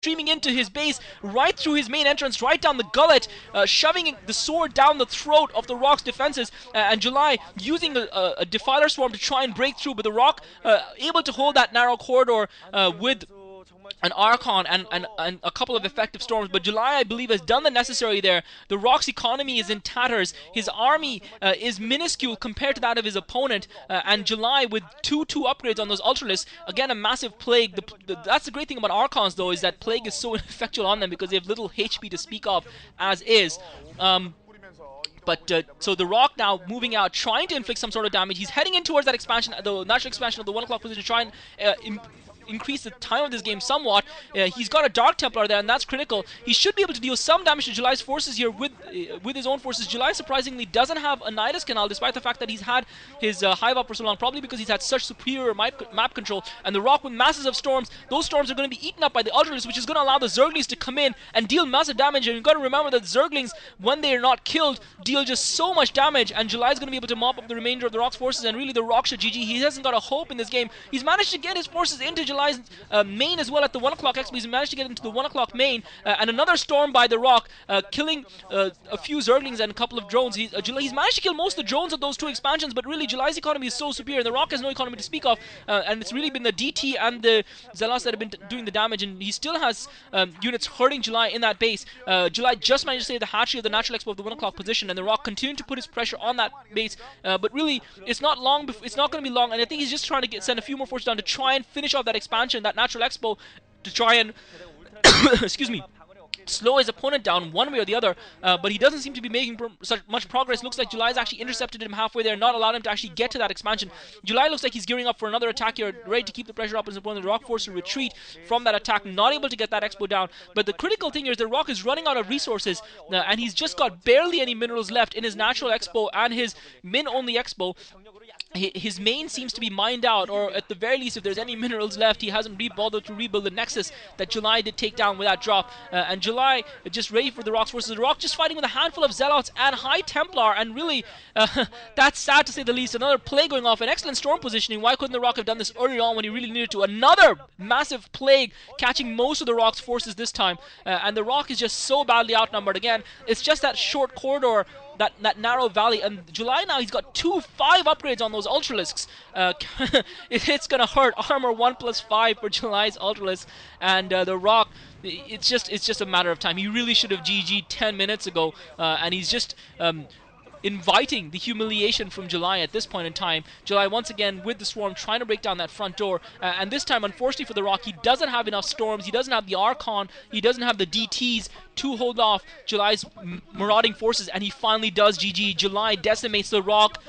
streaming into his base, right through his main entrance, right down the gullet, shoving the sword down the throat of the Rock's defenses, and July using a Defiler Swarm to try and break through, but the Rock able to hold that narrow corridor with an Archon and a couple of effective storms, but July, I believe, has done the necessary there. The Rock's economy is in tatters. His army is minuscule compared to that of his opponent, and July with 2/2 upgrades on those Ultralisks, again a massive Plague. That's the great thing about Archons, though, is that Plague is so effectual on them because they have little HP to speak of, as is. So the Rock now moving out, trying to inflict some sort of damage. He's heading in towards that expansion, the natural expansion of the 1 o'clock position, trying increase the time of this game somewhat. He's got a Dark Templar there, and that's critical. He should be able to deal some damage to July's forces here with his own forces. July surprisingly doesn't have a Nidus Canal, despite the fact that he's had his Hive up for so long, probably because he's had such superior map control. And the Rock with masses of storms, those storms are going to be eaten up by the Ultralisks, which is going to allow the Zerglings to come in and deal massive damage. And you've got to remember that Zerglings, when they are not killed, deal just so much damage, and July's going to be able to mop up the remainder of the Rock's forces, and really the Rock should GG. He hasn't got a hope in this game. He's managed to get his forces into July's main as well at the 1 o'clock expo. He's managed to get into the 1 o'clock main, and another storm by the Rock, killing a few Zerglings and a couple of drones. He's managed to kill most of the drones of those two expansions, but really July's economy is so superior, and the Rock has no economy to speak of, and it's really been the DT and the Zealots that have been doing the damage, and he still has units hurting July in that base. July just managed to save the hatchery of the natural expo of the 1 o'clock position, and the Rock continued to put his pressure on that base, but really it's not long. It's not going to be long, and I think he's just trying to send a few more forces down to try and finish off that expansion, that natural expo, to try and excuse me, slow his opponent down one way or the other, but he doesn't seem to be making such much progress. Looks like July's actually intercepted him halfway there, not allowed him to actually get to that expansion. July looks like he's gearing up for another attack here, ready to keep the pressure up on his opponent. The Rock forced to retreat from that attack, not able to get that expo down. But the critical thing here is the Rock is running out of resources, and he's just got barely any minerals left in his natural expo and his min-only expo. His main seems to be mined out, or at the very least, if there's any minerals left, he hasn't bothered to rebuild the Nexus that July did take down with that drop. And July just ready for the Rock's forces. The Rock just fighting with a handful of Zealots and High Templar, and really, that's sad to say the least. Another Plague going off, an excellent storm positioning. Why couldn't the Rock have done this earlier on when he really needed to? Another massive Plague catching most of the Rock's forces this time, and the Rock is just so badly outnumbered. Again, it's just that short corridor, that narrow valley, and July now, he's got 2/5 upgrades on those Ultralisks. It's gonna hurt. Armor 1+5 for July's Ultralisk, and the Rock, it's just a matter of time. He really should have GG'd 10 minutes ago, and he's just inviting the humiliation from July at this point in time. July once again with the Swarm trying to break down that front door, and this time, unfortunately for the Rock, he doesn't have enough storms, he doesn't have the Archon, he doesn't have the DTs to hold off July's marauding forces, and he finally does GG. July decimates the Rock